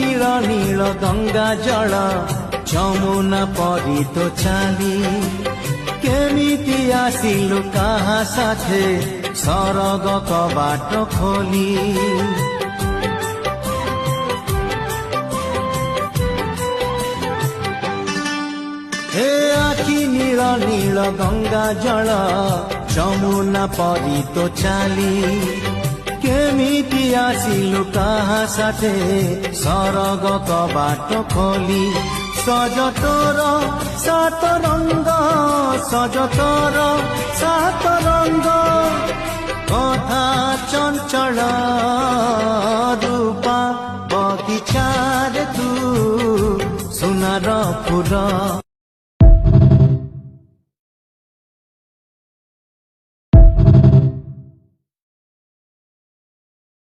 नील नील गंगा जल যমুনা পরি তো চালি কেমিতি আসিলু কাহা সাথে সরগ কবাট খোলি হে আখি নীল নীল গঙ্গা জল যমুনা পরি তো চালি কেমিতি আসিলু কাহা সাথে সরগ কবাট খোলি সজতর সাত রঙ্গ সজতর সাত রঙ্গ কথা চঞ্চল রূপা বগিচার তু সোনার ফুল